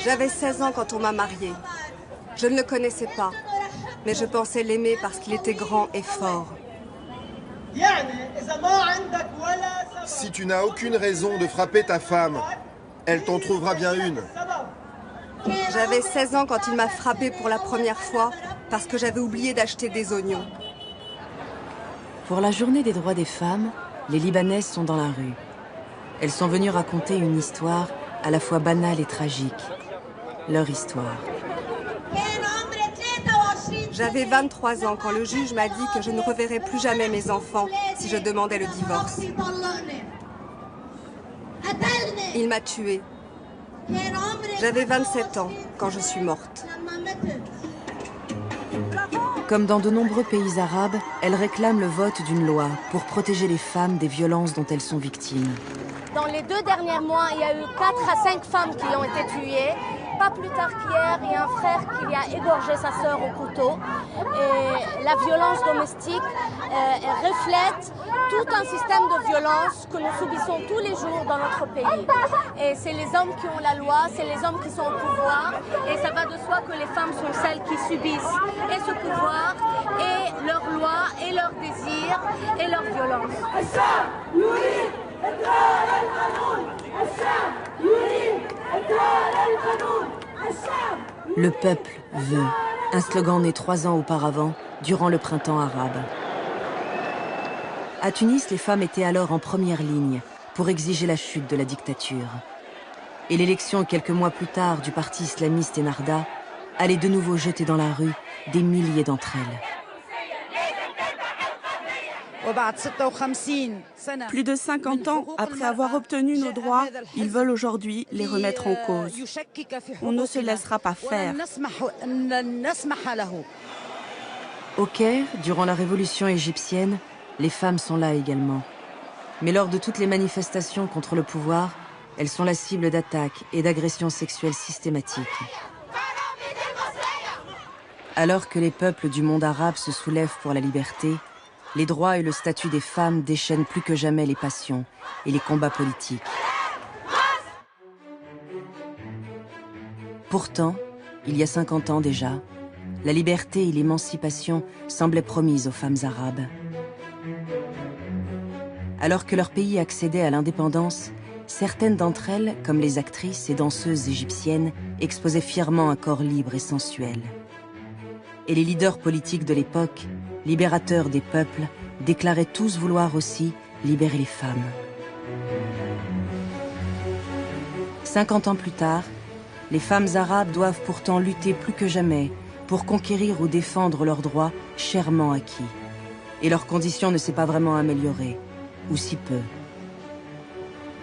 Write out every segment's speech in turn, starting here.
J'avais 16 ans quand on m'a mariée. Je ne le connaissais pas, mais je pensais l'aimer parce qu'il était grand et fort. Si tu n'as aucune raison de frapper ta femme, elle t'en trouvera bien une. J'avais 16 ans quand il m'a frappée pour la première fois parce que j'avais oublié d'acheter des oignons. Pour la journée des droits des femmes, les Libanaises sont dans la rue. Elles sont venues raconter une histoire à la fois banale et tragique. Leur histoire. J'avais 23 ans quand le juge m'a dit que je ne reverrais plus jamais mes enfants si je demandais le divorce. Il m'a tuée. J'avais 27 ans quand je suis morte. Comme dans de nombreux pays arabes, elle réclame le vote d'une loi pour protéger les femmes des violences dont elles sont victimes. Dans les 2 derniers mois, il y a eu 4 à 5 femmes qui ont été tuées. Pas plus tard qu'hier, il y a un frère qui a égorgé sa sœur au couteau. Et la violence domestique reflète tout un système de violence que nous subissons tous les jours dans notre pays. Et c'est les hommes qui ont la loi, c'est les hommes qui sont au pouvoir. Et ça va de soi que les femmes sont celles qui subissent et ce pouvoir, et leurs lois, et leurs désirs, et leur violence. Le peuple veut. Un slogan né 3 ans auparavant, durant le printemps arabe. À Tunis, les femmes étaient alors en première ligne pour exiger la chute de la dictature. Et l'élection quelques mois plus tard du parti islamiste Ennahda allait de nouveau jeter dans la rue des milliers d'entre elles. Plus de 50 ans après avoir obtenu nos droits, ils veulent aujourd'hui les remettre en cause. On ne se laissera pas faire. Au Caire, durant la révolution égyptienne, les femmes sont là également. Mais lors de toutes les manifestations contre le pouvoir, elles sont la cible d'attaques et d'agressions sexuelles systématiques. Alors que les peuples du monde arabe se soulèvent pour la liberté, les droits et le statut des femmes déchaînent plus que jamais les passions et les combats politiques. Pourtant, il y a 50 ans déjà, la liberté et l'émancipation semblaient promises aux femmes arabes. Alors que leur pays accédait à l'indépendance, certaines d'entre elles, comme les actrices et danseuses égyptiennes, exposaient fièrement un corps libre et sensuel. Et les leaders politiques de l'époque, libérateurs des peuples, déclaraient tous vouloir aussi libérer les femmes. 50 ans plus tard, les femmes arabes doivent pourtant lutter plus que jamais pour conquérir ou défendre leurs droits chèrement acquis. Et leur condition ne s'est pas vraiment améliorée, ou si peu.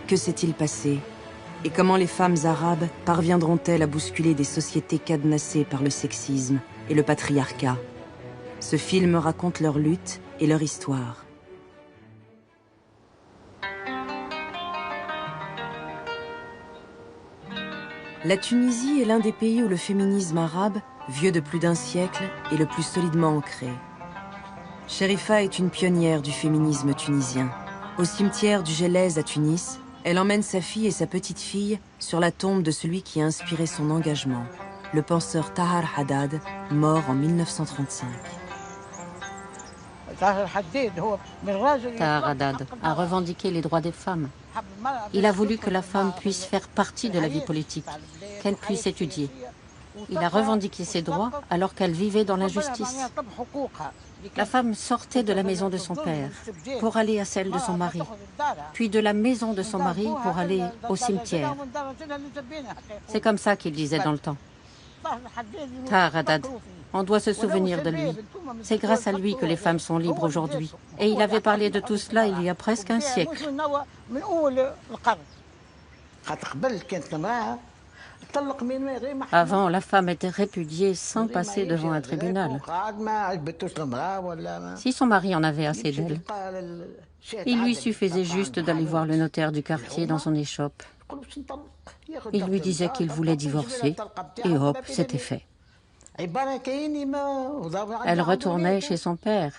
Que s'est-il passé? Et comment les femmes arabes parviendront-elles à bousculer des sociétés cadenassées par le sexisme et le patriarcat? Ce film raconte leur lutte et leur histoire. La Tunisie est l'un des pays où le féminisme arabe, vieux de plus d'un siècle, est le plus solidement ancré. Chérifa est une pionnière du féminisme tunisien. Au cimetière du Gélèze à Tunis, elle emmène sa fille et sa petite-fille sur la tombe de celui qui a inspiré son engagement, le penseur Tahar Haddad, mort en 1935. Tahar Haddad a revendiqué les droits des femmes. Il a voulu que la femme puisse faire partie de la vie politique, qu'elle puisse étudier. Il a revendiqué ses droits alors qu'elle vivait dans l'injustice. La femme sortait de la maison de son père pour aller à celle de son mari, puis de la maison de son mari pour aller au cimetière. C'est comme ça qu'il disait dans le temps. Tahar Haddad, on doit se souvenir de lui. C'est grâce à lui que les femmes sont libres aujourd'hui. Et il avait parlé de tout cela il y a presque un siècle. Avant, la femme était répudiée sans passer devant un tribunal. Si son mari en avait assez d'elle, Il lui suffisait juste d'aller voir le notaire du quartier dans son échoppe. Il lui disait qu'il voulait divorcer et hop, c'était fait. Elle retournait chez son père.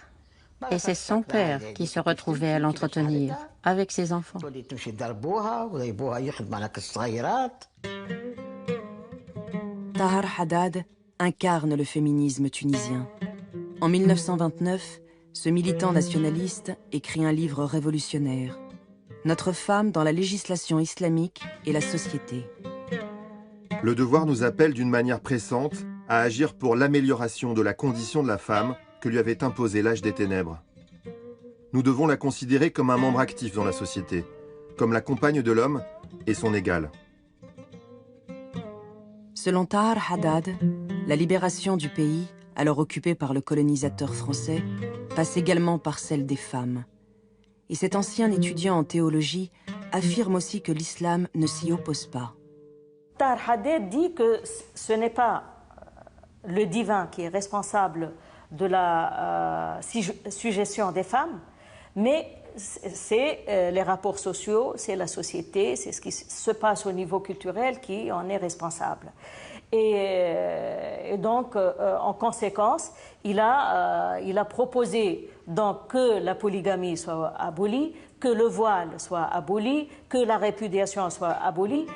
Et c'est son père qui se retrouvait à l'entretenir avec ses enfants. Tahar Haddad incarne le féminisme tunisien. En 1929, ce militant nationaliste écrit un livre révolutionnaire, Notre femme dans la législation islamique et la société. Le devoir nous appelle d'une manière pressante à agir pour l'amélioration de la condition de la femme que lui avait imposé l'âge des ténèbres. Nous devons la considérer comme un membre actif dans la société, comme la compagne de l'homme et son égale. Selon Tahar Haddad, la libération du pays, alors occupé par le colonisateur français, passe également par celle des femmes. Et cet ancien étudiant en théologie affirme aussi que l'islam ne s'y oppose pas. Tahar Haddad dit que ce n'est pas le divin qui est responsable de la sujétion des femmes, mais c'est les rapports sociaux, c'est la société, c'est ce qui se passe au niveau culturel qui en est responsable. Et donc, en conséquence, il a proposé donc que la polygamie soit abolie, que le voile soit aboli, que la répudiation soit abolie.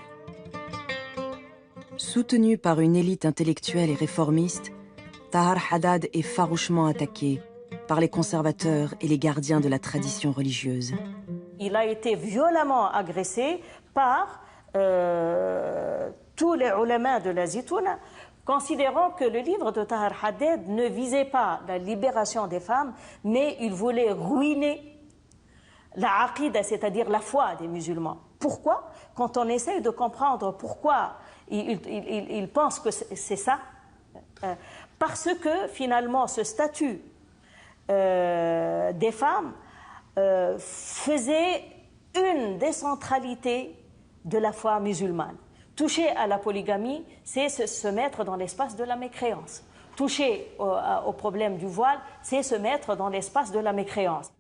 Soutenu par une élite intellectuelle et réformiste, Tahar Haddad est farouchement attaqué par les conservateurs et les gardiens de la tradition religieuse. Il a été violemment agressé par tous les ulama de la Zitouna, considérant que le livre de Tahar Haddad ne visait pas la libération des femmes, mais il voulait ruiner la aqida, c'est-à-dire la foi des musulmans. Pourquoi? Quand on essaye de comprendre pourquoi il pense que c'est ça, parce que finalement ce statut des femmes faisait une décentralité de la foi musulmane. Toucher à la polygamie, c'est se mettre dans l'espace de la mécréance. Toucher au problème du voile, c'est se mettre dans l'espace de la mécréance.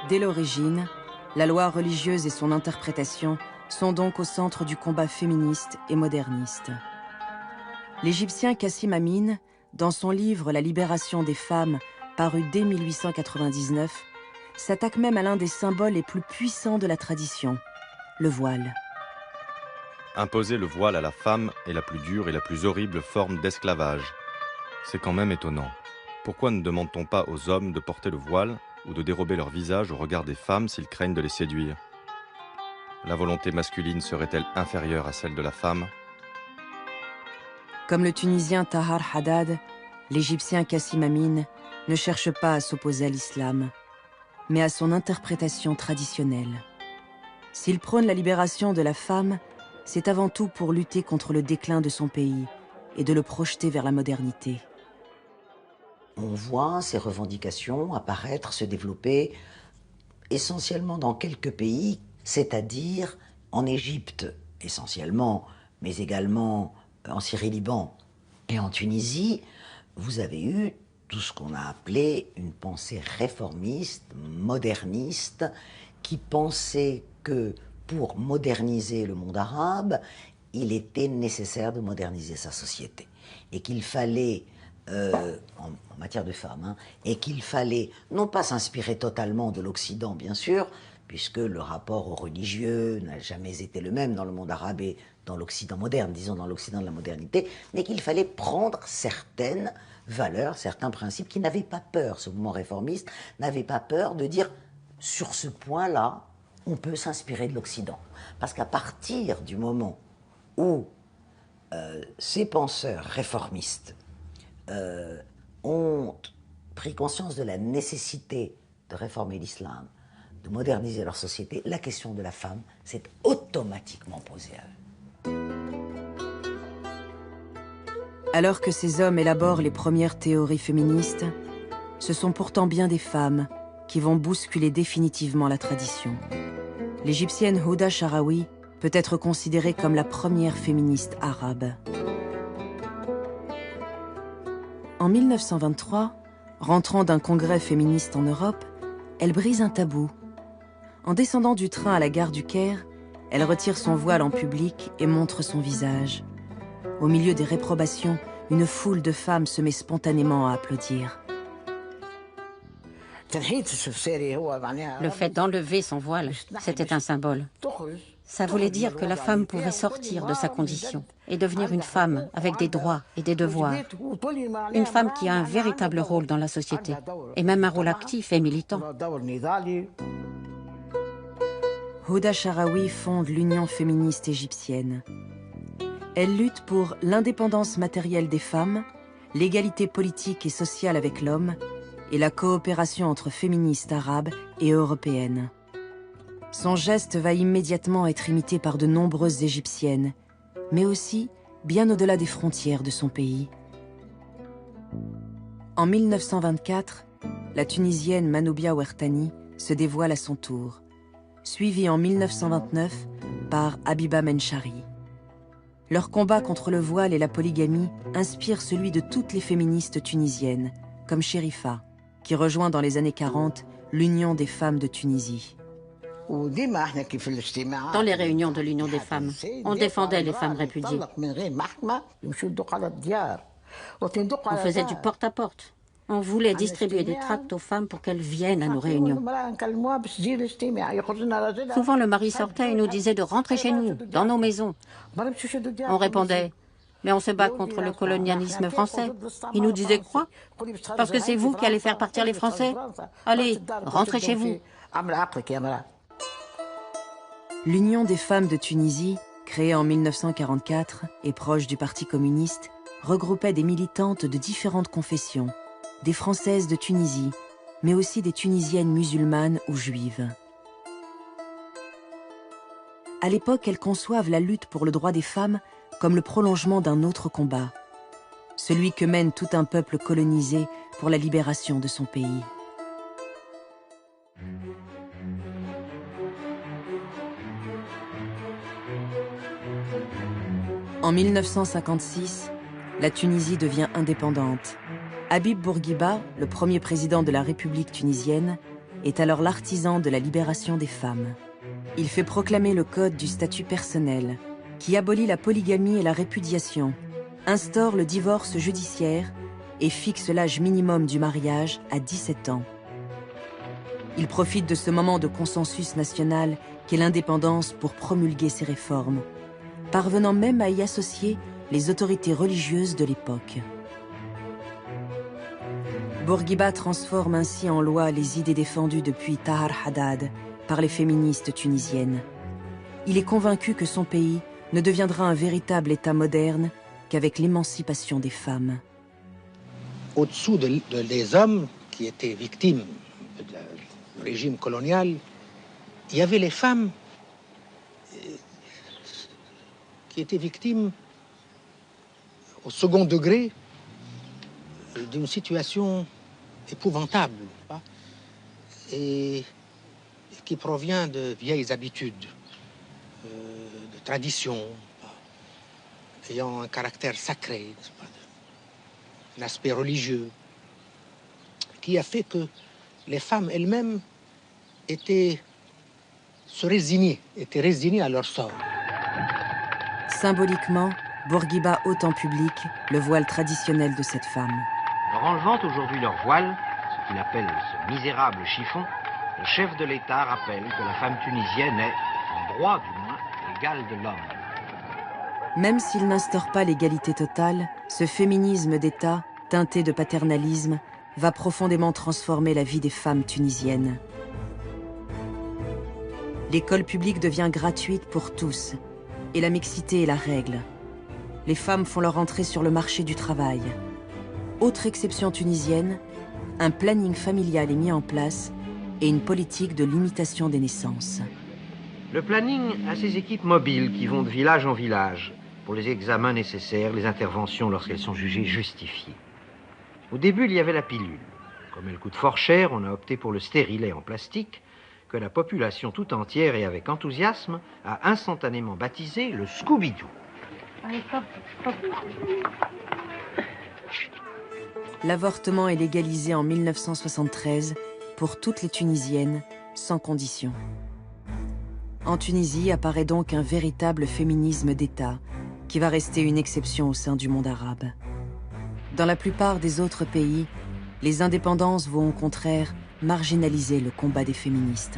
Dès l'origine, la loi religieuse et son interprétation sont donc au centre du combat féministe et moderniste. L'Égyptien Kassim Amin, dans son livre « La libération des femmes », paru dès 1899, s'attaque même à l'un des symboles les plus puissants de la tradition, le voile. Imposer le voile à la femme est la plus dure et la plus horrible forme d'esclavage. C'est quand même étonnant. Pourquoi ne demande-t-on pas aux hommes de porter le voile ou de dérober leur visage au regard des femmes s'ils craignent de les séduire? La volonté masculine serait-elle inférieure à celle de la femme? Comme le Tunisien Tahar Haddad, l'Égyptien Kassim Amin ne cherche pas à s'opposer à l'islam, mais à son interprétation traditionnelle. S'il prône la libération de la femme, c'est avant tout pour lutter contre le déclin de son pays et de le projeter vers la modernité. On voit ces revendications apparaître, se développer essentiellement dans quelques pays, c'est-à-dire en Égypte essentiellement, mais également en Syrie-Liban et en Tunisie. Vous avez eu tout ce qu'on a appelé une pensée réformiste, moderniste, qui pensait que pour moderniser le monde arabe, il était nécessaire de moderniser sa société et qu'il fallait en matière de femmes, et qu'il fallait non pas s'inspirer totalement de l'Occident, bien sûr, puisque le rapport aux religieux n'a jamais été le même dans le monde arabe et dans l'Occident moderne, disons dans l'Occident de la modernité, mais qu'il fallait prendre certaines valeurs, certains principes qui n'avaient pas peur, ce mouvement réformiste n'avait pas peur de dire, sur ce point-là, on peut s'inspirer de l'Occident. Parce qu'à partir du moment où ces penseurs réformistes ont pris conscience de la nécessité de réformer l'islam, de moderniser leur société, la question de la femme s'est automatiquement posée à eux. Alors que ces hommes élaborent les premières théories féministes, ce sont pourtant bien des femmes qui vont bousculer définitivement la tradition. L'Égyptienne Houda Sharawi peut être considérée comme la première féministe arabe. En 1923, rentrant d'un congrès féministe en Europe, elle brise un tabou. En descendant du train à la gare du Caire, elle retire son voile en public et montre son visage. Au milieu des réprobations, une foule de femmes se met spontanément à applaudir. Le fait d'enlever son voile, c'était un symbole. Ça voulait dire que la femme pouvait sortir de sa condition et devenir une femme avec des droits et des devoirs. Une femme qui a un véritable rôle dans la société, et même un rôle actif et militant. Houda Sharawi fonde l'Union féministe égyptienne. Elle lutte pour l'indépendance matérielle des femmes, l'égalité politique et sociale avec l'homme, et la coopération entre féministes arabes et européennes. Son geste va immédiatement être imité par de nombreuses Égyptiennes, mais aussi bien au-delà des frontières de son pays. En 1924, la Tunisienne Manoubia Ouertani se dévoile à son tour, suivie en 1929 par Habiba Menchari. Leur combat contre le voile et la polygamie inspire celui de toutes les féministes tunisiennes, comme Chérifa, qui rejoint dans les années 40 l'Union des femmes de Tunisie. Dans les réunions de l'Union des femmes, on défendait les femmes répudiées. On faisait du porte-à-porte. On voulait distribuer des tracts aux femmes pour qu'elles viennent à nos réunions. Souvent, le mari sortait et nous disait de rentrer chez nous, dans nos maisons. On répondait, mais on se bat contre le colonialisme français. Il nous disait quoi? Parce que c'est vous qui allez faire partir les Français? Allez, rentrez chez vous. L'Union des femmes de Tunisie, créée en 1944 et proche du Parti communiste, regroupait des militantes de différentes confessions, des Françaises de Tunisie, mais aussi des Tunisiennes musulmanes ou juives. À l'époque, elles conçoivent la lutte pour le droit des femmes comme le prolongement d'un autre combat, celui que mène tout un peuple colonisé pour la libération de son pays. En 1956, la Tunisie devient indépendante. Habib Bourguiba, le premier président de la République tunisienne, est alors l'artisan de la libération des femmes. Il fait proclamer le code du statut personnel, qui abolit la polygamie et la répudiation, instaure le divorce judiciaire et fixe l'âge minimum du mariage à 17 ans. Il profite de ce moment de consensus national qu'est l'indépendance pour promulguer ses réformes, parvenant même à y associer les autorités religieuses de l'époque. Bourguiba transforme ainsi en loi les idées défendues depuis Tahar Haddad par les féministes tunisiennes. Il est convaincu que son pays ne deviendra un véritable État moderne qu'avec l'émancipation des femmes. Au-dessous des hommes qui étaient victimes du régime colonial, il y avait les femmes qui étaient victimes au second degré d'une situation épouvantable et qui provient de vieilles habitudes, de traditions, ayant un caractère sacré, un aspect religieux, qui a fait que les femmes elles-mêmes étaient résignées à leur sort. Symboliquement, Bourguiba ôte en public le voile traditionnel de cette femme. En enlevant aujourd'hui leur voile, ce qu'il appelle ce misérable chiffon, le chef de l'État rappelle que la femme tunisienne est, en droit du moins, égale de l'homme. Même s'il n'instaure pas l'égalité totale, ce féminisme d'État, teinté de paternalisme, va profondément transformer la vie des femmes tunisiennes. L'école publique devient gratuite pour tous, et la mixité est la règle. Les femmes font leur entrée sur le marché du travail. Autre exception tunisienne, un planning familial est mis en place et une politique de limitation des naissances. Le planning a ses équipes mobiles qui vont de village en village pour les examens nécessaires, les interventions lorsqu'elles sont jugées justifiées. Au début, il y avait la pilule. Comme elle coûte fort cher, on a opté pour le stérilet en plastique que la population tout entière et avec enthousiasme a instantanément baptisé le Scooby-Doo. l'avortement est légalisé en 1973 pour toutes les Tunisiennes, sans condition. En Tunisie apparaît donc un véritable féminisme d'État, qui va rester une exception au sein du monde arabe. Dans la plupart des autres pays, les indépendances vont au contraire marginaliser le combat des féministes.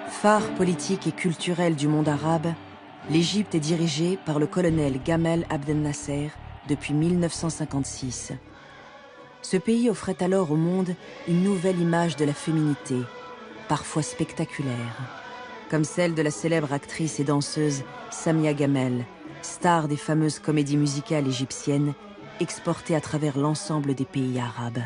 Phare politique et culturel du monde arabe, l'Égypte est dirigée par le colonel Gamal Abdel Nasser depuis 1956. Ce pays offrait alors au monde une nouvelle image de la féminité, parfois spectaculaire, comme celle de la célèbre actrice et danseuse Samia Gamel, star des fameuses comédies musicales égyptiennes exportées à travers l'ensemble des pays arabes.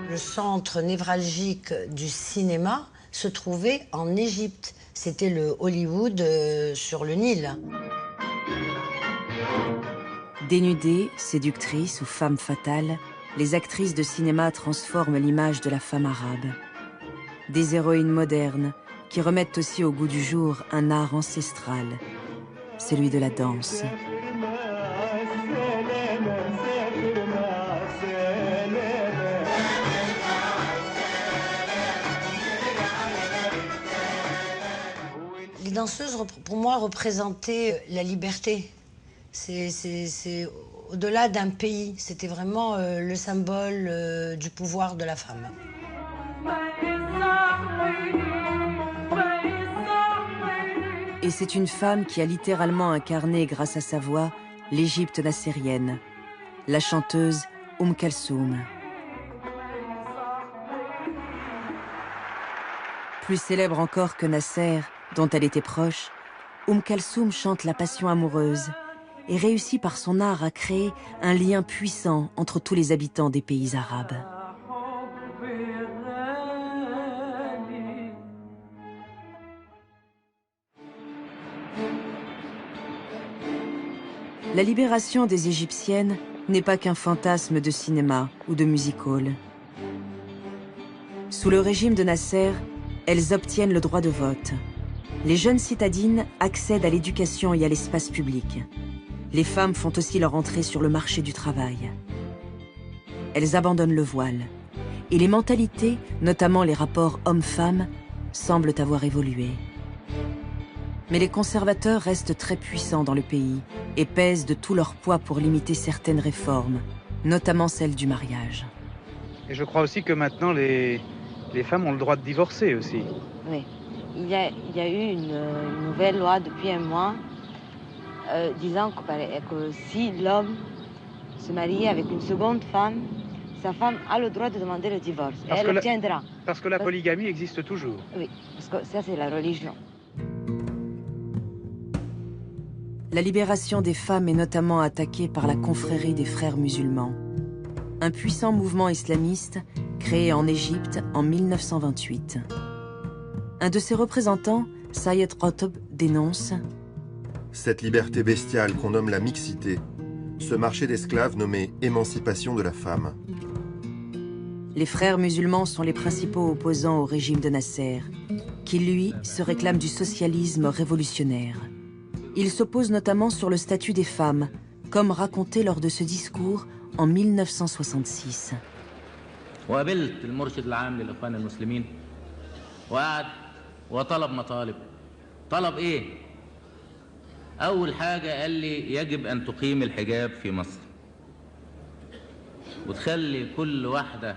Le centre névralgique du cinéma se trouvait en Égypte. C'était le Hollywood sur le Nil. Dénudées, séductrices ou femmes fatales, les actrices de cinéma transforment l'image de la femme arabe. Des héroïnes modernes qui remettent aussi au goût du jour un art ancestral, celui de la danse. Les danseuses, pour moi, représentaient la liberté. C'est au-delà d'un pays. C'était vraiment le symbole du pouvoir de la femme. Et c'est une femme qui a littéralement incarné, grâce à sa voix, l'Égypte nassérienne, la chanteuse Kalsoum. Plus célèbre encore que Nasser, dont elle était proche, Kalsoum chante la passion amoureuse et réussit par son art à créer un lien puissant entre tous les habitants des pays arabes. La libération des Égyptiennes n'est pas qu'un fantasme de cinéma ou de music-hall. Sous le régime de Nasser, elles obtiennent le droit de vote. Les jeunes citadines accèdent à l'éducation et à l'espace public. Les femmes font aussi leur entrée sur le marché du travail. Elles abandonnent le voile. Et les mentalités, notamment les rapports hommes-femmes, semblent avoir évolué. Mais les conservateurs restent très puissants dans le pays et pèsent de tout leur poids pour limiter certaines réformes, notamment celle du mariage. Et je crois aussi que maintenant, les femmes ont le droit de divorcer aussi. Oui. Il y a eu une nouvelle loi depuis un mois disant que si l'homme se mariait avec une seconde femme, sa femme a le droit de demander le divorce. Et elle l'obtiendra. Parce que la polygamie existe toujours. Oui, parce que ça c'est la religion. La libération des femmes est notamment attaquée par la confrérie des frères musulmans, un puissant mouvement islamiste créé en Égypte en 1928. Un de ses représentants, Sayed Qutb, dénonce « Cette liberté bestiale qu'on nomme la mixité, ce marché d'esclaves nommé émancipation de la femme. » Les frères musulmans sont les principaux opposants au régime de Nasser, qui, lui, se réclame du socialisme révolutionnaire. Ils s'opposent notamment sur le statut des femmes, comme raconté lors de ce discours en 1966. وطلب مطالب. طلب ايه؟ اول حاجه قال لي يجب ان تقيم الحجاب في مصر وتخلي كل واحده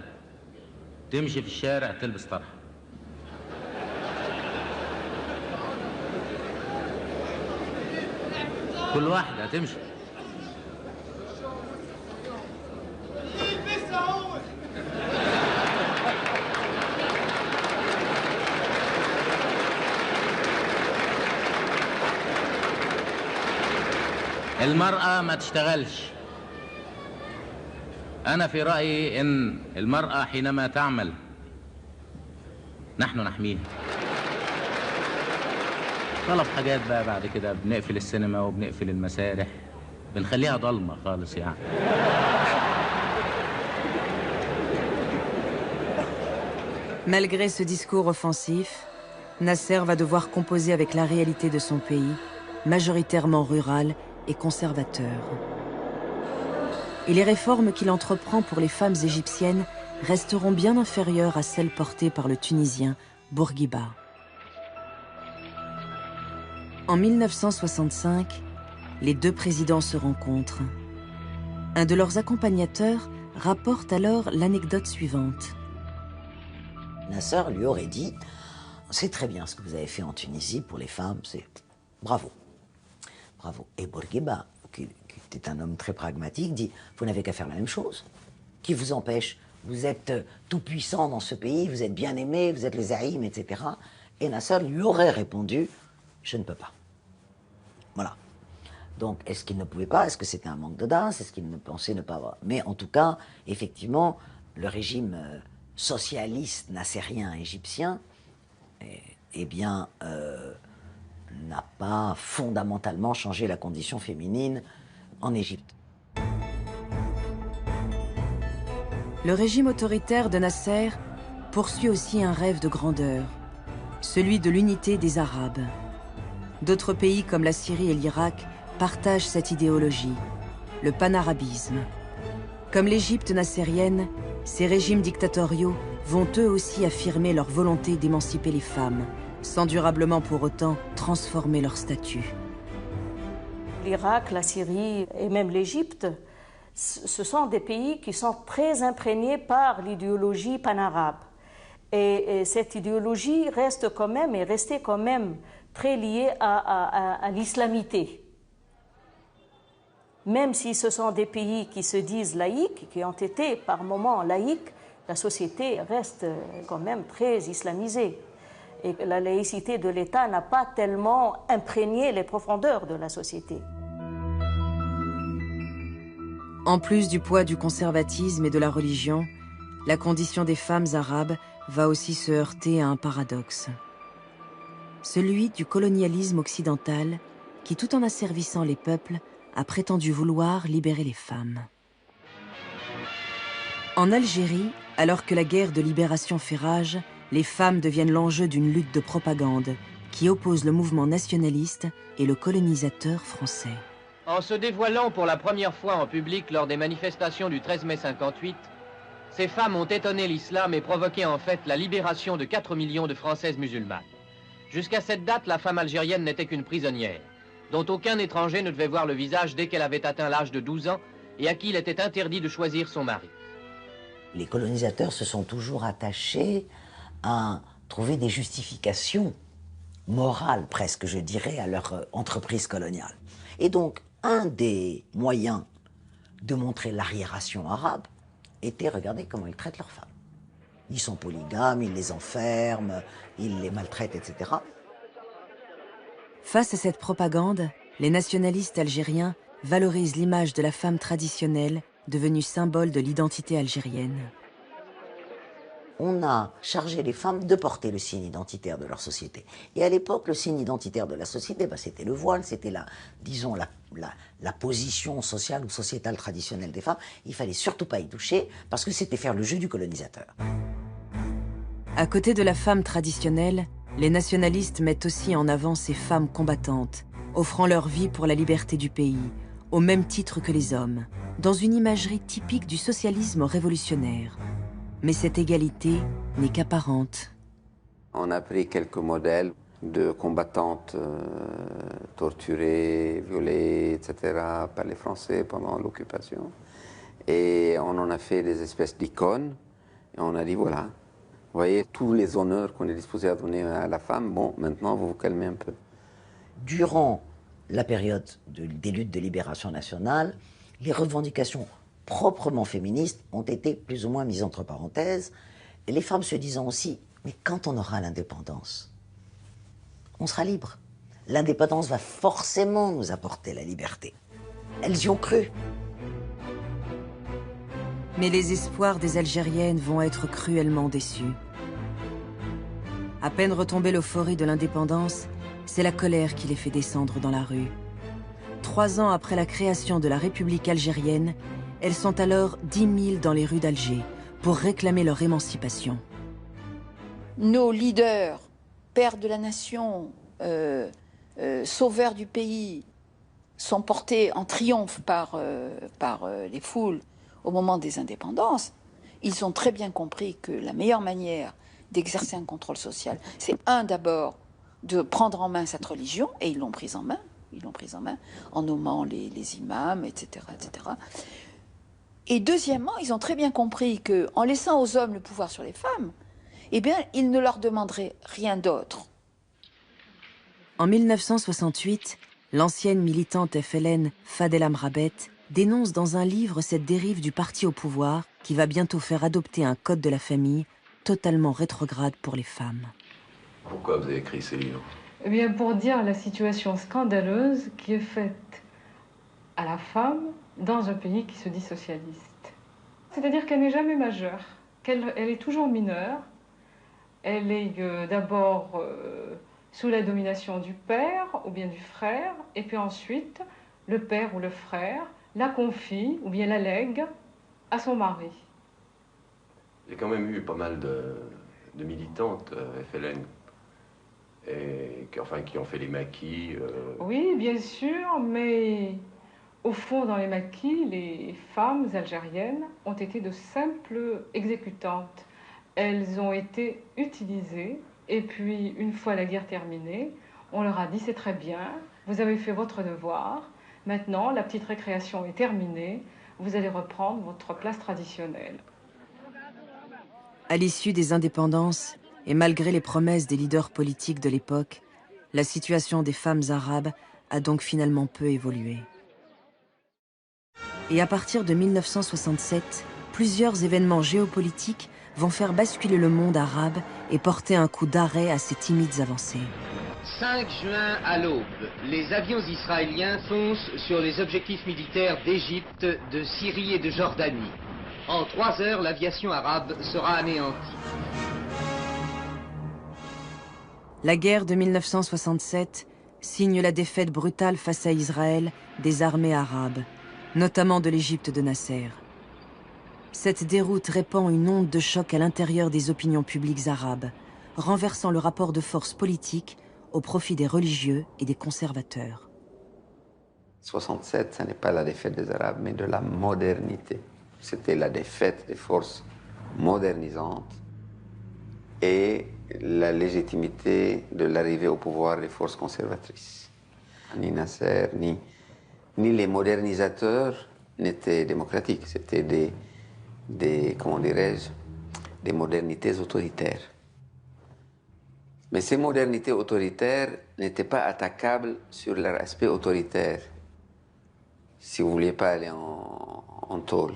تمشي في الشارع تلبس طرحه. كل واحده تمشي. المرأة ما تشتغلش. أنا في رأيي إن المرأة حينما تعمل نحن نحميها. طلب حاجات بقى بعد كده بنقفل السينما وبنقفل المسارح بنخليها ضلمة خالص يعني. Malgré ce discours offensif, Nasser va devoir composer avec la réalité de son pays, majoritairement rural et conservateur. Et les réformes qu'il entreprend pour les femmes égyptiennes resteront bien inférieures à celles portées par le Tunisien Bourguiba. En 1965, les deux présidents se rencontrent. Un de leurs accompagnateurs rapporte alors l'anecdote suivante. Nasser lui aurait dit « C'est très bien ce que vous avez fait en Tunisie pour les femmes, c'est bravo. Bravo. » Et Bourguiba, qui était un homme très pragmatique, dit « Vous n'avez qu'à faire la même chose. Qui vous empêche? Vous êtes tout puissant dans ce pays, vous êtes bien aimé, vous êtes le zaïm, etc. » Et Nasser lui aurait répondu « Je ne peux pas. » Voilà. Donc, est-ce qu'il ne pouvait pas? Est-ce que c'était un manque d'audace? Est-ce qu'il ne pensait ne pas avoir? Mais en tout cas, effectivement, le régime socialiste nassérien égyptien, eh bien, n'a pas fondamentalement changé la condition féminine en Égypte. Le régime autoritaire de Nasser poursuit aussi un rêve de grandeur, celui de l'unité des Arabes. D'autres pays comme la Syrie et l'Irak partagent cette idéologie, le panarabisme. Comme l'Égypte nassérienne, ces régimes dictatoriaux vont eux aussi affirmer leur volonté d'émanciper les femmes, sans durablement pour autant transformer leur statut. L'Irak, la Syrie et même l'Égypte, ce sont des pays qui sont très imprégnés par l'idéologie panarabe. Et cette idéologie reste quand même, est restée quand même très liée à l'islamité. Même si ce sont des pays qui se disent laïques, qui ont été par moments laïques, la société reste quand même très islamisée. Et la laïcité de l'État n'a pas tellement imprégné les profondeurs de la société. En plus du poids du conservatisme et de la religion, la condition des femmes arabes va aussi se heurter à un paradoxe. Celui du colonialisme occidental qui, tout en asservissant les peuples, a prétendu vouloir libérer les femmes. En Algérie, alors que la guerre de libération fait rage, les femmes deviennent l'enjeu d'une lutte de propagande qui oppose le mouvement nationaliste et le colonisateur français. En se dévoilant pour la première fois en public lors des manifestations du 13 mai 58, ces femmes ont étonné l'islam et provoqué en fait la libération de 4 millions de Françaises musulmanes. Jusqu'à cette date, la femme algérienne n'était qu'une prisonnière, dont aucun étranger ne devait voir le visage dès qu'elle avait atteint l'âge de 12 ans et à qui il était interdit de choisir son mari. Les colonisateurs se sont toujours attachés à trouver des justifications morales, presque, je dirais, à leur entreprise coloniale. Et donc, un des moyens de montrer l'arriération arabe était, regardez comment ils traitent leurs femmes. Ils sont polygames, ils les enferment, ils les maltraitent, etc. Face à cette propagande, les nationalistes algériens valorisent l'image de la femme traditionnelle, devenue symbole de l'identité algérienne. On a chargé les femmes de porter le signe identitaire de leur société. Et à l'époque, le signe identitaire de la société, c'était le voile, c'était disons, la position sociale ou sociétale traditionnelle des femmes. Il fallait surtout pas y toucher, parce que c'était faire le jeu du colonisateur. À côté de la femme traditionnelle, les nationalistes mettent aussi en avant ces femmes combattantes, offrant leur vie pour la liberté du pays, au même titre que les hommes, dans une imagerie typique du socialisme révolutionnaire. Mais cette égalité n'est qu'apparente. On a pris quelques modèles de combattantes torturées, violées, etc. par les Français pendant l'occupation. Et on en a fait des espèces d'icônes. Et on a dit, voilà, vous voyez, tous les honneurs qu'on est disposé à donner à la femme, bon, maintenant, vous vous calmez un peu. Durant la période des luttes de libération nationale, les revendications proprement féministes ont été plus ou moins mises entre parenthèses, et les femmes se disant aussi, mais quand on aura l'indépendance, on sera libre. L'indépendance va forcément nous apporter la liberté. Elles y ont cru. Mais les espoirs des Algériennes vont être cruellement déçus. À peine retombée l'euphorie de l'indépendance, c'est la colère qui les fait descendre dans la rue. 3 ans après la création de la République algérienne, elles sont alors 10 000 dans les rues d'Alger pour réclamer leur émancipation. nos leaders, pères de la nation, sauveurs du pays, sont portés en triomphe par les foules au moment des indépendances, ils ont très bien compris que la meilleure manière d'exercer un contrôle social, c'est d'abord de prendre en main cette religion, et ils l'ont prise en main, en nommant les imams, etc., etc. Et deuxièmement, ils ont très bien compris qu'en laissant aux hommes le pouvoir sur les femmes, eh bien, ils ne leur demanderaient rien d'autre. En 1968, l'ancienne militante FLN Fadel Amrabet dénonce dans un livre cette dérive du parti au pouvoir qui va bientôt faire adopter un code de la famille totalement rétrograde pour les femmes. Pourquoi vous avez écrit ces livres? Eh bien, pour dire la situation scandaleuse qui est faite à la femme dans un pays qui se dit socialiste. C'est-à-dire qu'elle n'est jamais majeure, qu'elle est toujours mineure. Elle est d'abord sous la domination du père ou bien du frère, et puis ensuite, le père ou le frère la confie ou bien la lègue à son mari. Il y a quand même eu pas mal de militantes FLN et qui ont fait les maquis. Oui, bien sûr, mais au fond, dans les maquis, les femmes algériennes ont été de simples exécutantes. Elles ont été utilisées, et puis, une fois la guerre terminée, on leur a dit « c'est très bien, vous avez fait votre devoir, maintenant la petite récréation est terminée, vous allez reprendre votre place traditionnelle ». À l'issue des indépendances, et malgré les promesses des leaders politiques de l'époque, la situation des femmes arabes a donc finalement peu évolué. Et à partir de 1967, plusieurs événements géopolitiques vont faire basculer le monde arabe et porter un coup d'arrêt à ces timides avancées. 5 juin à l'aube, les avions israéliens foncent sur les objectifs militaires d'Égypte, de Syrie et de Jordanie. En 3 heures, l'aviation arabe sera anéantie. La guerre de 1967 signe la défaite brutale face à Israël des armées arabes, notamment de l'Égypte de Nasser. Cette déroute répand une onde de choc à l'intérieur des opinions publiques arabes, renversant le rapport de force politique au profit des religieux et des conservateurs. 67, ce n'est pas la défaite des Arabes, mais de la modernité. C'était la défaite des forces modernisantes et la légitimité de l'arrivée au pouvoir des forces conservatrices. Ni Nasser, ni les modernisateurs n'étaient démocratiques. C'était comment dirais-je, des modernités autoritaires. Mais ces modernités autoritaires n'étaient pas attaquables sur leur aspect autoritaire, si vous ne vouliez pas aller en tôle.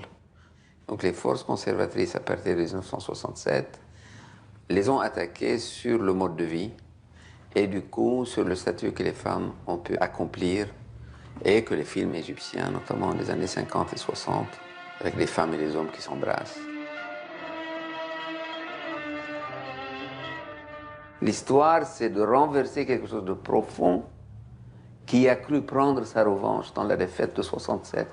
Donc les forces conservatrices, à partir de 1967, les ont attaquées sur le mode de vie et du coup sur le statut que les femmes ont pu accomplir et que les films égyptiens, notamment des années 50 et 60, avec les femmes et les hommes qui s'embrassent. L'histoire, c'est de renverser quelque chose de profond qui a cru prendre sa revanche dans la défaite de 67,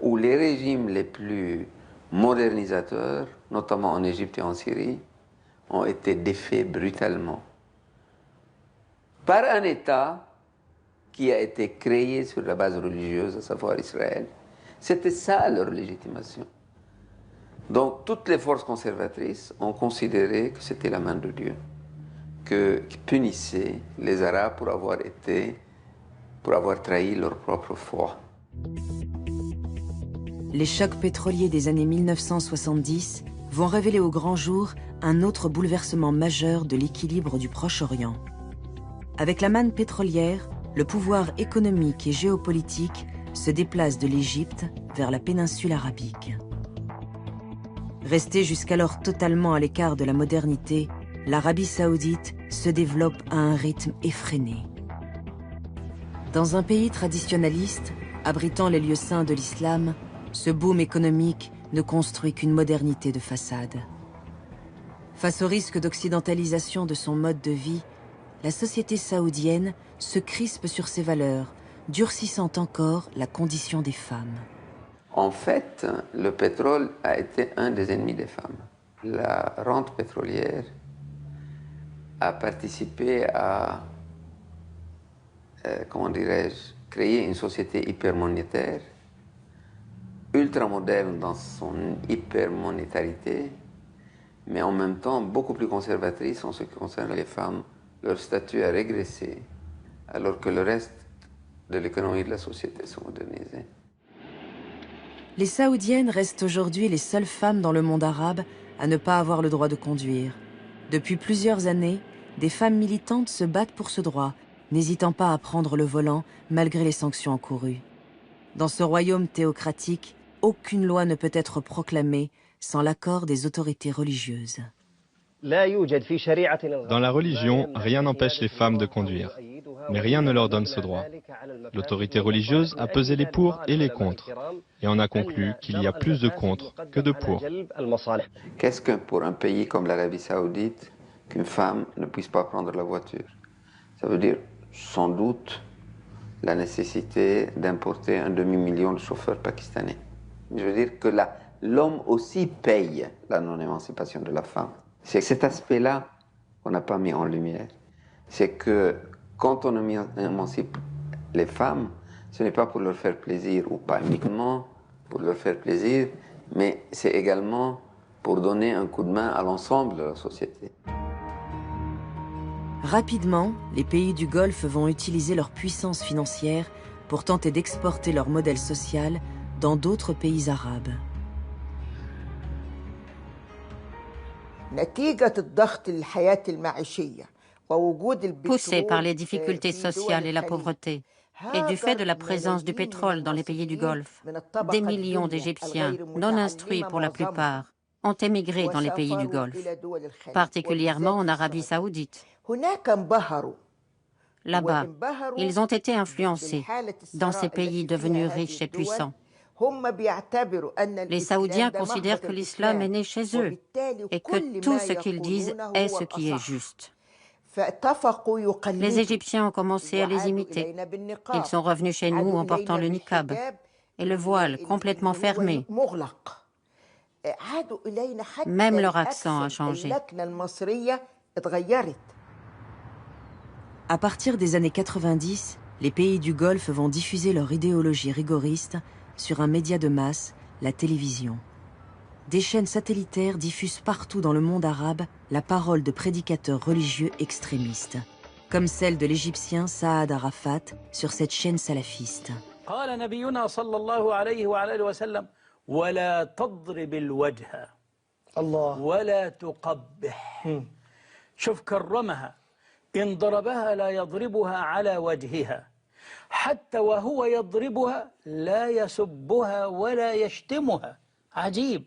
où les régimes les plus modernisateurs, notamment en Égypte et en Syrie, ont été défaits brutalement par un État qui a été créé sur la base religieuse, à savoir Israël. C'était ça leur légitimation. Donc toutes les forces conservatrices ont considéré que c'était la main de Dieu, qui punissait les Arabes pour avoir trahi leur propre foi. Les chocs pétroliers des années 1970 vont révéler au grand jour un autre bouleversement majeur de l'équilibre du Proche-Orient. Avec la manne pétrolière, le pouvoir économique et géopolitique se déplace de l'Égypte vers la péninsule arabique. Restée jusqu'alors totalement à l'écart de la modernité, l'Arabie saoudite se développe à un rythme effréné. Dans un pays traditionnaliste, abritant les lieux saints de l'islam, ce boom économique ne construit qu'une modernité de façade. Face au risque d'occidentalisation de son mode de vie, la société saoudienne se crispe sur ses valeurs, durcissant encore la condition des femmes. En fait, le pétrole a été un des ennemis des femmes. La rente pétrolière a participé à, comment dirais-je, créer une société hypermonétaire, ultramoderne dans son hypermonétarité, mais en même temps beaucoup plus conservatrice en ce qui concerne les femmes. Leur statut a régressé, alors que le reste de l'économie de la société se modernisait. Les Saoudiennes restent aujourd'hui les seules femmes dans le monde arabe à ne pas avoir le droit de conduire. Depuis plusieurs années, des femmes militantes se battent pour ce droit, n'hésitant pas à prendre le volant malgré les sanctions encourues. Dans ce royaume théocratique, aucune loi ne peut être proclamée sans l'accord des autorités religieuses. Dans la religion, rien n'empêche les femmes de conduire, mais rien ne leur donne ce droit. L'autorité religieuse a pesé les pour et les contre, et en a conclu qu'il y a plus de contre que de pour. Qu'est-ce que pour un pays comme l'Arabie Saoudite qu'une femme ne puisse pas prendre la voiture? Ça veut dire sans doute la nécessité d'importer un demi-million de chauffeurs pakistanais. Je veux dire que l'homme aussi paye la non-émancipation de la femme. C'est cet aspect-là qu'on n'a pas mis en lumière. C'est que quand on émancipe les femmes, ce n'est pas pour leur faire plaisir, ou pas uniquement pour leur faire plaisir, mais c'est également pour donner un coup de main à l'ensemble de la société. Rapidement, les pays du Golfe vont utiliser leur puissance financière pour tenter d'exporter leur modèle social dans d'autres pays arabes. Poussés par les difficultés sociales et la pauvreté, et du fait de la présence du pétrole dans les pays du Golfe, des millions d'Égyptiens, non instruits pour la plupart, ont émigré dans les pays du Golfe, particulièrement en Arabie Saoudite. Là-bas, ils ont été influencés dans ces pays devenus riches et puissants. Les Saoudiens considèrent que l'islam est né chez eux et que tout ce qu'ils disent est ce qui est juste. Les Égyptiens ont commencé à les imiter. Ils sont revenus chez nous en portant le niqab et le voile complètement fermé. Même leur accent a changé. À partir des années 90, les pays du Golfe vont diffuser leur idéologie rigoriste sur un média de masse, la télévision. Des chaînes satellitaires diffusent partout dans le monde arabe la parole de prédicateurs religieux extrémistes, comme celle de l'Égyptien Saad Arafat sur cette chaîne salafiste. ولا تضرب الوجه ولا تقبح شوف كرمها إن ضربها لا يضربها على وجهها حتى وهو يضربها لا يسبها ولا يشتمها عجيب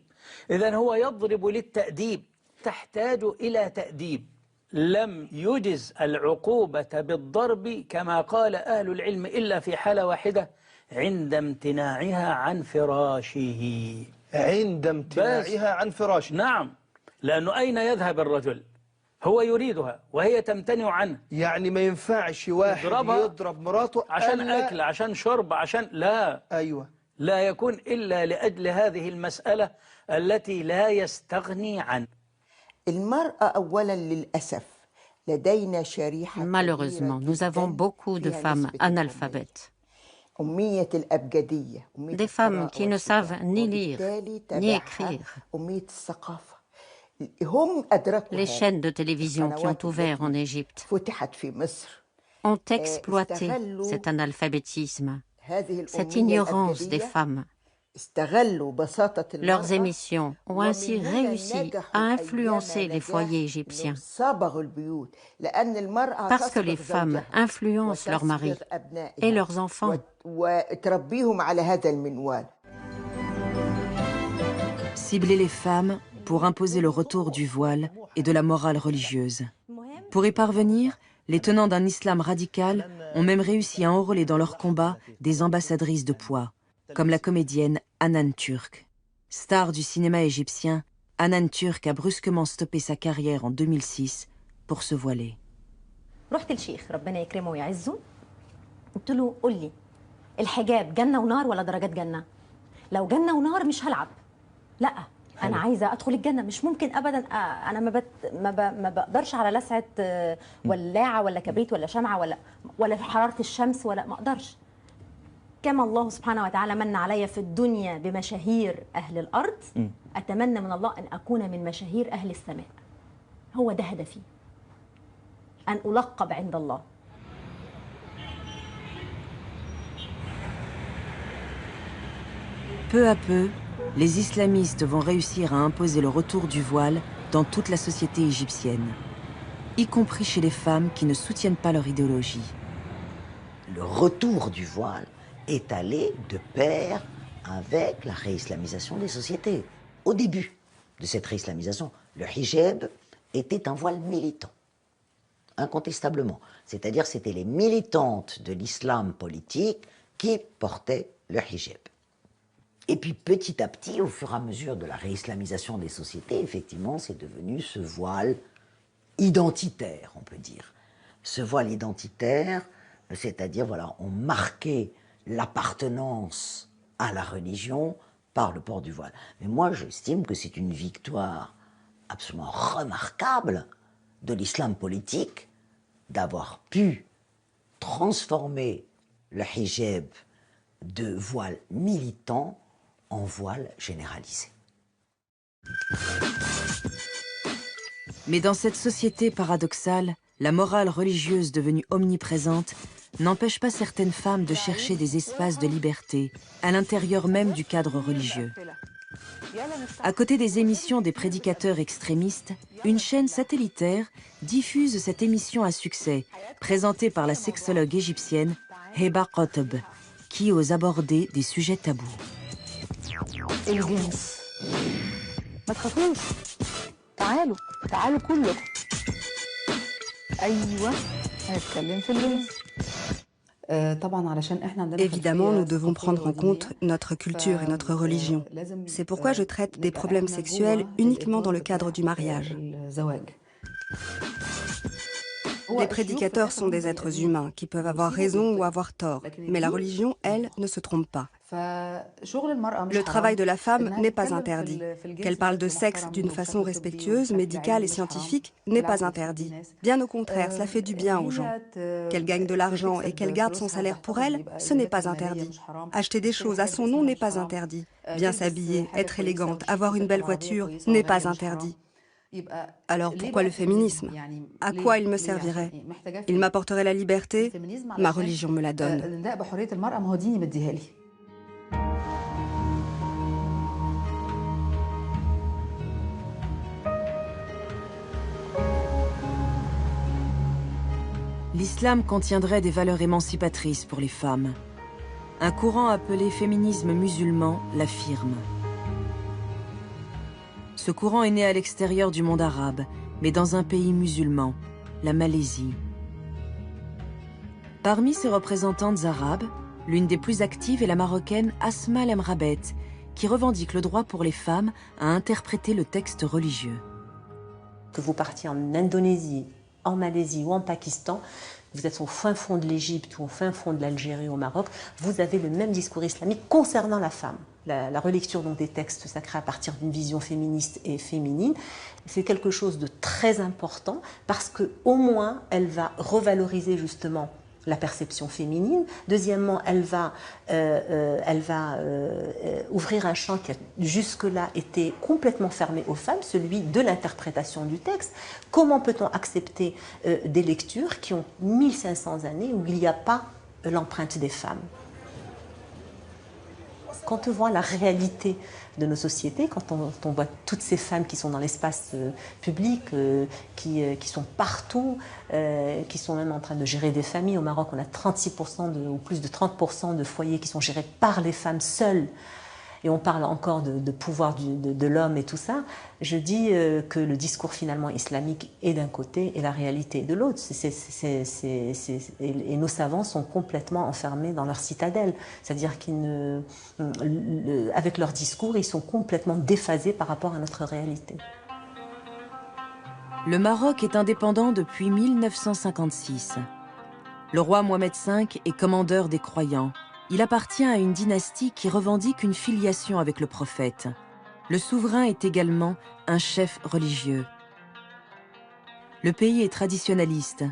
إذن هو يضرب للتأديب تحتاج إلى تأديب لم يجز العقوبة بالضرب كما قال أهل العلم إلا في حالة واحدة عند امتناعها عن فراشه. عند امتناعها عن فراشه. نعم، لأنه أين يذهب الرجل؟ هو يريدها وهي تمتنع عنه. يعني ما ينفعش واحد يضرب مراته عشان أكل، عشان شرب، عشان لا. أيوة. لا يكون إلا لأجل هذه المسألة التي لا يستغني عنه. المرأة أولا للأسف لدينا شريحة. Malheureusement, nous avons beaucoup de femmes analphabètes. Des femmes qui ne savent ni lire, ni écrire. Les chaînes de télévision qui ont ouvert en Égypte ont exploité cet analphabétisme, cette ignorance des femmes. Leurs émissions ont ainsi réussi à influencer les foyers égyptiens. Parce que les femmes influencent leurs maris et leurs enfants. Cibler les femmes pour imposer le retour du voile et de la morale religieuse. Pour y parvenir, les tenants d'un islam radical ont même réussi à enrôler dans leur combat des ambassadrices de poids, comme la comédienne Hanan Turk. Star du cinéma égyptien, Hanan Turk a brusquement stoppé sa carrière en 2006 pour se voiler. رحت للشيخ ربنا يكرمه ويعزه قلت له قول لي الحجاب جنة ونار ولا درجات جنة؟ لو جنة ونار مش هلعب. لا انا عايزه ادخل الجنه مش ممكن ابدا انا ما بقدرش على لسعه ولاعه ولا كبريت ولا شمعه ولا حراره الشمس ولا ما اقدرش. كما الله سبحانه وتعالى من علي في الدنيا بمشاهير اهل الارض اتمنى من الله ان اكون من مشاهير اهل السماء. هو ده هدفي، ان القب عند الله. Peu à peu, les islamistes vont réussir à imposer le retour du voile dans toute la société égyptienne, y compris chez les femmes qui ne soutiennent pas leur idéologie. Le retour du voile est allé de pair avec la réislamisation des sociétés. Au début de cette réislamisation, le hijab était un voile militant, incontestablement. C'est-à-dire que c'était les militantes de l'islam politique qui portaient le hijab. Et puis petit à petit, au fur et à mesure de la réislamisation des sociétés, effectivement, c'est devenu ce voile identitaire, on peut dire. Ce voile identitaire, c'est-à-dire, voilà, on marquait l'appartenance à la religion par le port du voile. Mais moi, j'estime que c'est une victoire absolument remarquable de l'islam politique d'avoir pu transformer le hijab de voile militant en voile généralisé. Mais dans cette société paradoxale, la morale religieuse devenue omniprésente n'empêche pas certaines femmes de chercher des espaces de liberté à l'intérieur même du cadre religieux. À côté des émissions des prédicateurs extrémistes, une chaîne satellitaire diffuse cette émission à succès, présentée par la sexologue égyptienne Heba Qotb, qui ose aborder des sujets tabous. الجنس ما تخافوش تعالوا كلكم ايوه هنتكلم في الجنس. Évidemment, nous devons prendre en compte notre culture et notre religion. C'est pourquoi je traite des problèmes sexuels uniquement dans le cadre du mariage. Les prédicateurs sont des êtres humains qui peuvent avoir raison ou avoir tort, mais la religion, elle, ne se trompe pas. Le travail de la femme n'est pas interdit. Qu'elle parle de sexe d'une façon respectueuse, médicale et scientifique n'est pas interdit. Bien au contraire, cela fait du bien aux gens. Qu'elle gagne de l'argent et qu'elle garde son salaire pour elle, ce n'est pas interdit. Acheter des choses à son nom n'est pas interdit. Bien s'habiller, être élégante, avoir une belle voiture n'est pas interdit. Alors pourquoi le féminisme? À quoi il me servirait? Il m'apporterait la liberté? Ma religion me la donne. L'islam contiendrait des valeurs émancipatrices pour les femmes. Un courant appelé féminisme musulman l'affirme. Ce courant est né à l'extérieur du monde arabe, mais dans un pays musulman, la Malaisie. Parmi ses représentantes arabes, l'une des plus actives est la marocaine Asma Lemrabet, qui revendique le droit pour les femmes à interpréter le texte religieux. Que vous partiez en Indonésie, en Malaisie ou en Pakistan, vous êtes au fin fond de l'Égypte ou au fin fond de l'Algérie ou au Maroc, vous avez le même discours islamique concernant la femme. La relecture donc, des textes sacrés à partir d'une vision féministe et féminine, c'est quelque chose de très important parce qu'au moins elle va revaloriser justement la perception féminine. Deuxièmement, elle va ouvrir un champ qui a jusque-là été complètement fermé aux femmes, celui de l'interprétation du texte. Comment peut-on accepter des lectures qui ont 1500 années où il n'y a pas l'empreinte des femmes? Quand on voit la réalité de nos sociétés, quand on voit toutes ces femmes qui sont dans l'espace public, qui sont partout, qui sont même en train de gérer des familles. Au Maroc, on a 36% ou plus de 30% de foyers qui sont gérés par les femmes seules. Et on parle encore de pouvoir de l'homme et tout ça. Je dis que le discours finalement islamique est d'un côté et la réalité est de l'autre. Et nos savants sont complètement enfermés dans leur citadelle. C'est-à-dire qu'avec leur discours, ils sont complètement déphasés par rapport à notre réalité. Le Maroc est indépendant depuis 1956. Le roi Mohamed V est commandeur des croyants. Il appartient à une dynastie qui revendique une filiation avec le prophète. Le souverain est également un chef religieux. Le pays est traditionnaliste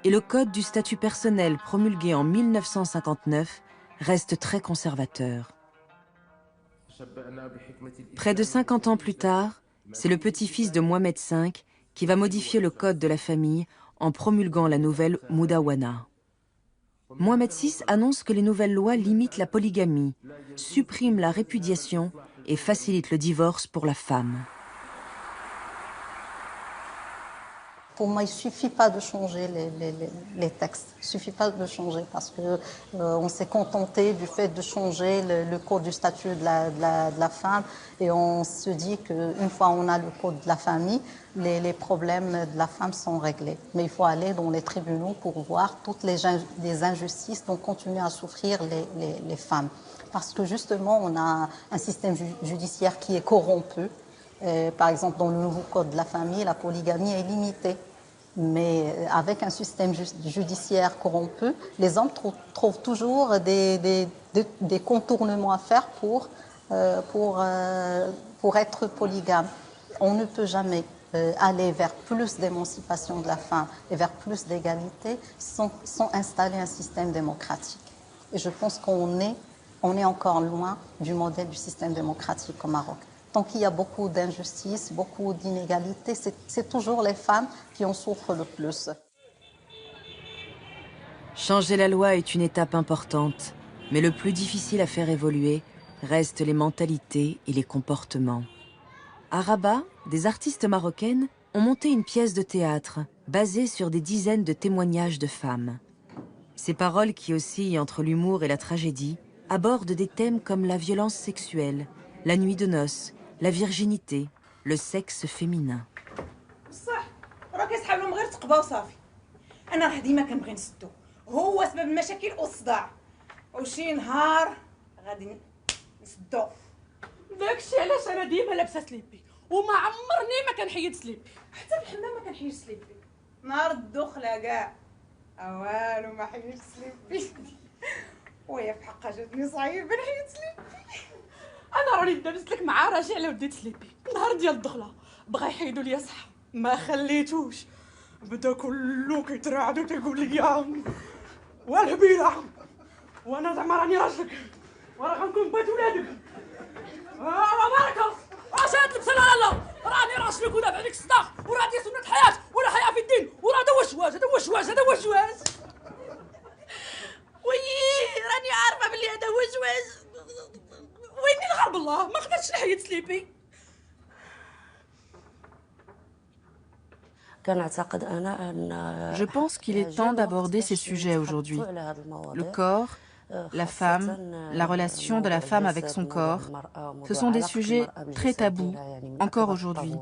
et le code du statut personnel promulgué en 1959 reste très conservateur. Près de 50 ans plus tard, c'est le petit-fils de Mohamed V qui va modifier le code de la famille en promulguant la nouvelle Mudawana. Mohamed VI annonce que les nouvelles lois limitent la polygamie, suppriment la répudiation et facilitent le divorce pour la femme. Pour moi, il ne suffit pas de changer les textes. Il ne suffit pas de changer parce qu'on s'est contenté du fait de changer le code du statut de la femme et on se dit qu'une fois on a le code de la famille, les problèmes de la femme sont réglés. Mais il faut aller dans les tribunaux pour voir toutes les injustices dont continuent à souffrir les femmes. Parce que justement, on a un système judiciaire qui est corrompu. Par exemple, dans le nouveau code de la famille, la polygamie est limitée. Mais avec un système judiciaire corrompu, les hommes trouvent toujours des contournements à faire pour être polygames. On ne peut jamais aller vers plus d'émancipation de la femme et vers plus d'égalité sans installer un système démocratique. Et je pense qu'on est encore loin du modèle du système démocratique au Maroc. Tant qu'il y a beaucoup d'injustices, beaucoup d'inégalités, c'est toujours les femmes qui en souffrent le plus. Changer la loi est une étape importante, mais le plus difficile à faire évoluer restent les mentalités et les comportements. À Rabat, des artistes marocaines ont monté une pièce de théâtre basée sur des dizaines de témoignages de femmes. Ces paroles qui oscillent entre l'humour et la tragédie abordent des thèmes comme la violence sexuelle, la nuit de noces, la virginité, le sexe féminin. صح راه كيسحب لهم غير تقبه وصافي. انا راه ديما كنبغي نسدو هو سبب المشاكل والصداع وشي نهار غادي نسدو. داكشي علاش انا ديما لابسه سليبي وما عمرني ما كنحيد سليبي حتى في الحمام ما كنحيدش سليبي نهار الدخله كاع والو ما حيدش سليبي وهي في حقها جاتني صعيبه نحيد سليبي. انا راني دابزت لك مع راجع على وديت سليبي النهار ديال الدخله بغا يحيدوا لي صح ما خليتوش بدا كله كيترعد وتيقول لي والهبيله وانا زعما راني راجلك وراه غنكون بيت ولادك بارك الله اش هاد اللبسه لا راني راجلك ودابا عليك الصداق وراه دي سنه حياه ولا حياه في الدين وراه هذا هو الجواز هذا هو الجواز هذا هو الجواز وي راني عارفه بلي هذا هو الجواز ويني الغرب الله ما قدرتش نحيد سليبي. Je pense qu'il est temps d'aborder ces sujets aujourd'hui. Le corps, la femme, la relation de la femme avec son corps, ce sont des sujets très tabous, encore aujourd'hui.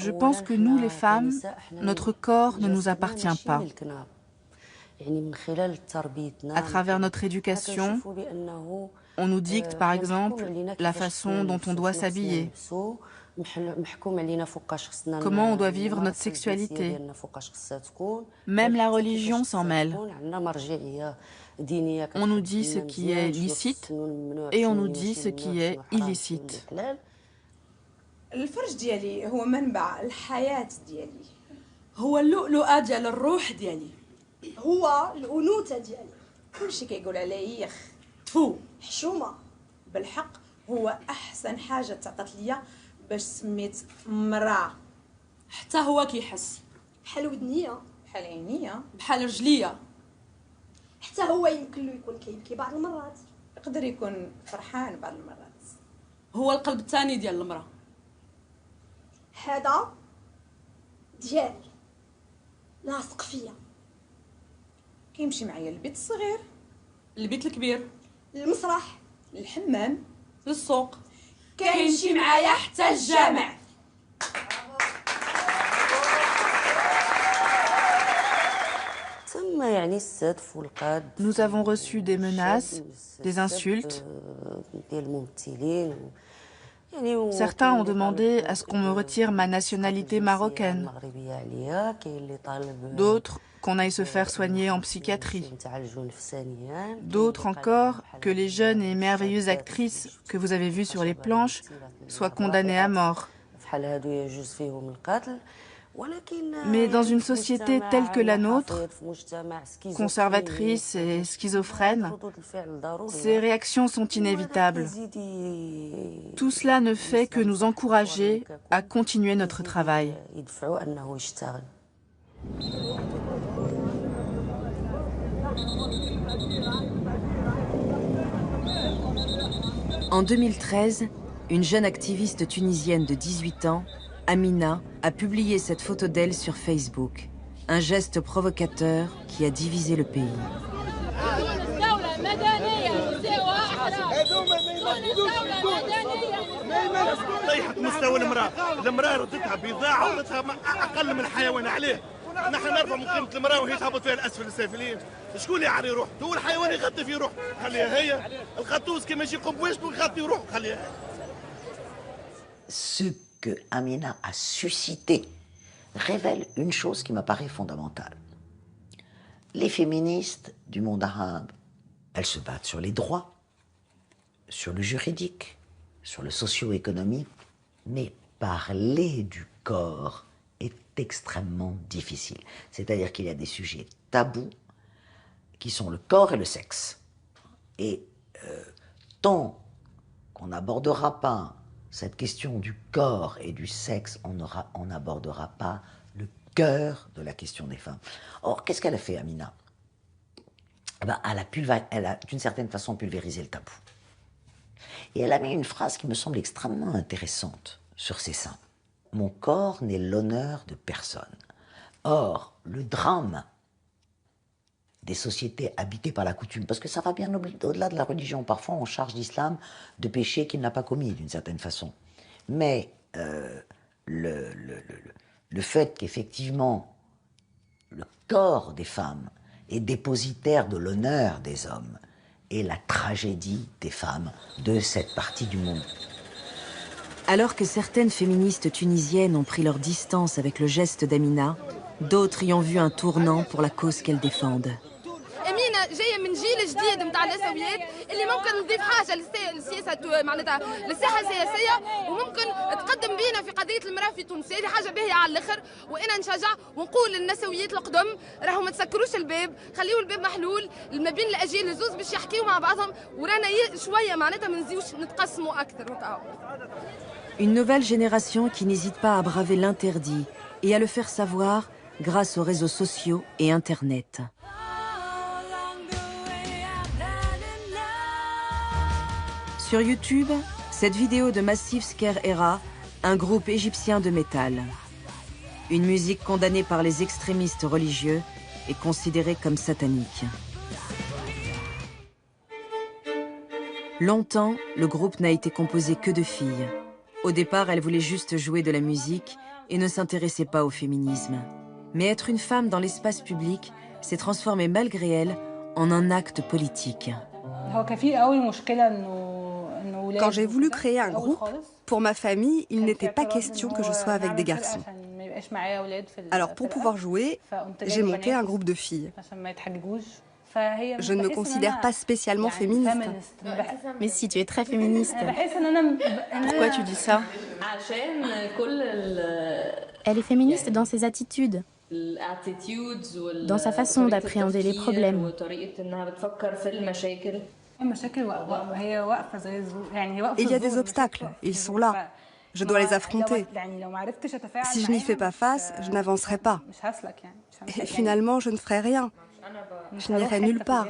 Je pense que nous, les femmes, notre corps ne nous appartient pas. À travers notre éducation, on nous dicte par exemple la façon dont on doit s'habiller, comment on doit vivre notre sexualité. Même la religion s'en mêle. On nous dit ce qui est licite et on nous dit ce qui est illicite. الفرج ديالي هو منبع الحياة ديالي هو اللؤلؤة ديال الروح ديالي هو الأنوثة ديالي كلشي كيقول عليه يخ تفو حشومة بالحق هو أحسن حاجة تعطات ليا باش سميت مرأة حتى هو كيحس بحال ودنية بحال عينية بحال رجلية حتى هو يمكن له يكون كيبكي بعض المرات يقدر يكون فرحان بعض المرات هو القلب الثاني ديال المرأة هذا ديالي لاصق فيا كيمشي معايا للبيت الصغير للبيت الكبير للمسرح للحمام للسوق كيمشي معايا حتى الجامع. Nous avons reçu des menaces, des insultes. Certains ont demandé à ce qu'on me retire ma nationalité marocaine. D'autres qu'on aille se faire soigner en psychiatrie. D'autres encore que les jeunes et merveilleuses actrices que vous avez vues sur les planches soient condamnées à mort. Mais dans une société telle que la nôtre, conservatrice et schizophrène, ces réactions sont inévitables. Tout cela ne fait que nous encourager à continuer notre travail. En 2013, une jeune activiste tunisienne de 18 ans, Amina, a publié cette photo d'elle sur Facebook. Un geste provocateur qui a divisé le pays. نحن نرفع من قيمة المرأة وهي تهبط فيها الأسفل السافلين. شكون اللي يعري روح؟ هو الحيوان يغطي في روح. خليها هي الخطوس كما يجي يقوم بواجبه يغطي روح. خليها. Ce que Amina a suscité révèle une chose qui m'apparaît fondamentale. Les féministes du monde arabe, elles se battent sur les droits, sur le juridique, sur le socio-économique, mais parler du corps est extrêmement difficile. C'est-à-dire qu'il y a des sujets tabous qui sont le corps et le sexe. Et tant qu'on n'abordera pas cette question du corps et du sexe, on n'abordera pas le cœur de la question des femmes. Or, qu'est-ce qu'elle a fait, Amina? Elle a d'une certaine façon pulvérisé le tabou. Et elle a mis une phrase qui me semble extrêmement intéressante sur ses seins. Mon corps n'est l'honneur de personne. Or, le drame des sociétés habitées par la coutume, parce que ça va bien au-delà de la religion. Parfois, on charge l'islam de péchés qu'il n'a pas commis, d'une certaine façon. Mais le fait qu'effectivement, le corps des femmes est dépositaire de l'honneur des hommes est la tragédie des femmes de cette partie du monde. Alors que certaines féministes tunisiennes ont pris leur distance avec le geste d'Amina, d'autres y ont vu un tournant pour la cause qu'elles défendent. أمينة جاية من جيل جديد متاع النسويات اللي ممكن نضيف حاجة للسياسة معناتها للساحة السياسية وممكن تقدم بينا في قضية المرأة في تونس. هذه حاجة باهية على الآخر وأنا نشجع ونقول للنسويات القدم راهو ما تسكروش الباب، خليوا الباب محلول ما بين الأجيال الزوز باش يحكيوا مع بعضهم ورانا شوية معناتها ما نزيوش نتقسموا أكثر وكاو. Une nouvelle génération qui n'hésite pas à braver l'interdit et à le faire savoir grâce aux réseaux sociaux et Internet. Sur YouTube, cette vidéo de Massif Sker Era, un groupe égyptien de métal. Une musique condamnée par les extrémistes religieux et considérée comme satanique. Longtemps, le groupe n'a été composé que de filles. Au départ, elles voulaient juste jouer de la musique et ne s'intéressaient pas au féminisme. Mais être une femme dans l'espace public s'est transformé malgré elle en un acte politique. Quand j'ai voulu créer un groupe, pour ma famille, il n'était pas question que je sois avec des garçons. Alors pour pouvoir jouer, j'ai monté un groupe de filles. Je ne me considère pas spécialement féministe. Mais si, tu es très féministe. Pourquoi tu dis ça? Elle est féministe dans ses attitudes, dans sa façon d'appréhender les problèmes. Il y a des obstacles, ils sont là. Je dois les affronter. Si je n'y fais pas face, je n'avancerai pas. Et finalement, je ne ferai rien. Je n'irai nulle part.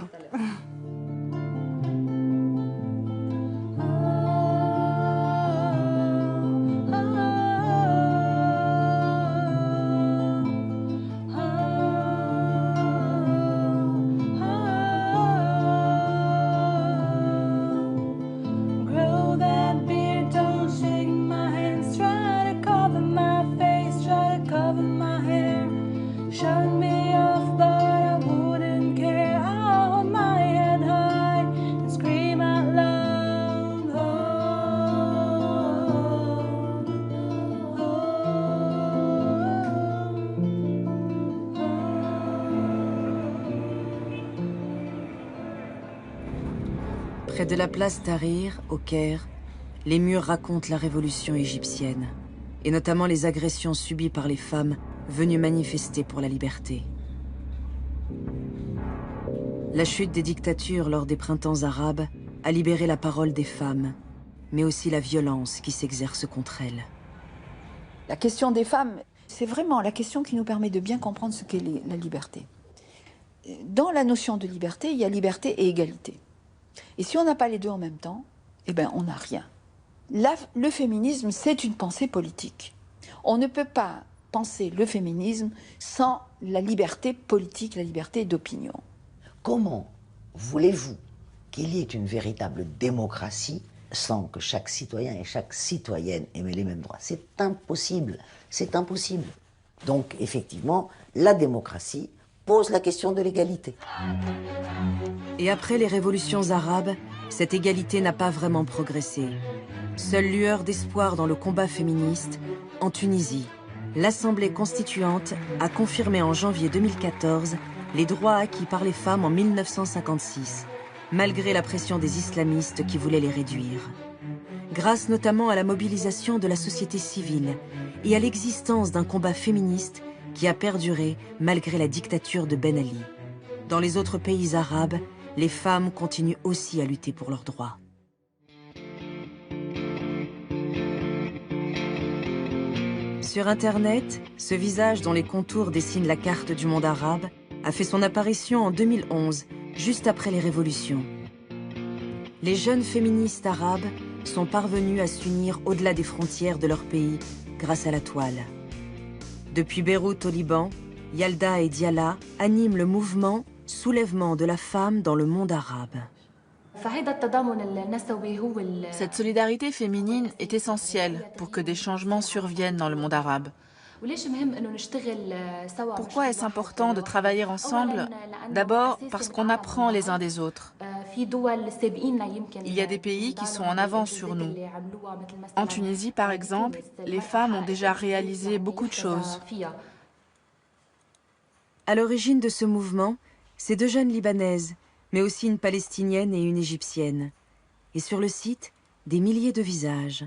Shut me off, but I wouldn't care. I hold my head. Près de la place Tahrir, au Caire, les murs racontent la révolution égyptienne, et notamment les agressions subies par les femmes venues manifester pour la liberté. La chute des dictatures lors des printemps arabes a libéré la parole des femmes, mais aussi la violence qui s'exerce contre elles. La question des femmes, c'est vraiment la question qui nous permet de bien comprendre ce qu'est la liberté. Dans la notion de liberté, il y a liberté et égalité. Et si on n'a pas les deux en même temps, eh ben on n'a rien. Le féminisme, c'est une pensée politique. On ne peut pas penser le féminisme sans la liberté politique, la liberté d'opinion. Comment voulez-vous qu'il y ait une véritable démocratie sans que chaque citoyen et chaque citoyenne aient les mêmes droits? C'est impossible, c'est impossible. Donc effectivement, la démocratie pose la question de l'égalité. Et après les révolutions arabes, cette égalité n'a pas vraiment progressé. Seule lueur d'espoir dans le combat féministe, en Tunisie, l'Assemblée constituante a confirmé en janvier 2014 les droits acquis par les femmes en 1956, malgré la pression des islamistes qui voulaient les réduire. Grâce notamment à la mobilisation de la société civile et à l'existence d'un combat féministe qui a perduré malgré la dictature de Ben Ali. Dans les autres pays arabes, les femmes continuent aussi à lutter pour leurs droits. Sur Internet, ce visage dont les contours dessinent la carte du monde arabe a fait son apparition en 2011, juste après les révolutions. Les jeunes féministes arabes sont parvenues à s'unir au-delà des frontières de leur pays grâce à la toile. Depuis Beyrouth au Liban, Yalda et Diala animent le mouvement « Soulèvement de la femme dans le monde arabe ». Cette solidarité féminine est essentielle pour que des changements surviennent dans le monde arabe. Pourquoi est-ce important de travailler ensemble? D'abord parce qu'on apprend les uns des autres. Il y a des pays qui sont en avance sur nous. En Tunisie, par exemple, les femmes ont déjà réalisé beaucoup de choses. À l'origine de ce mouvement, c'est deux jeunes Libanaises, mais aussi une Palestinienne et une Égyptienne. Et sur le site, des milliers de visages,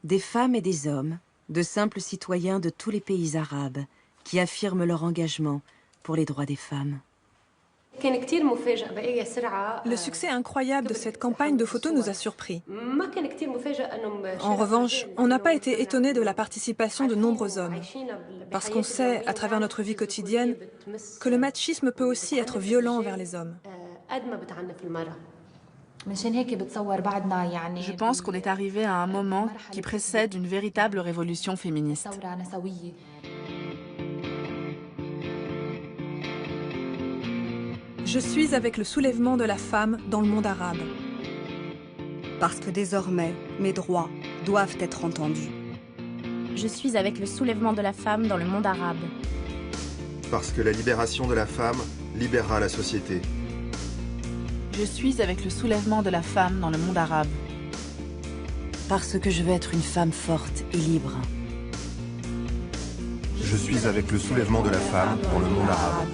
des femmes et des hommes, de simples citoyens de tous les pays arabes, qui affirment leur engagement pour les droits des femmes. Le succès incroyable de cette campagne de photos nous a surpris. En revanche, on n'a pas été étonné de la participation de nombreux hommes, parce qu'on sait, à travers notre vie quotidienne, que le machisme peut aussi être violent envers les hommes. Je pense qu'on est arrivé à un moment qui précède une véritable révolution féministe. Je suis avec le soulèvement de la femme dans le monde arabe. Parce que désormais, mes droits doivent être entendus. Je suis avec le soulèvement de la femme dans le monde arabe. Parce que la libération de la femme libérera la société. Je suis avec le soulèvement de la femme dans le monde arabe. Parce que je veux être une femme forte et libre. Je suis avec le soulèvement de la femme dans le monde arabe.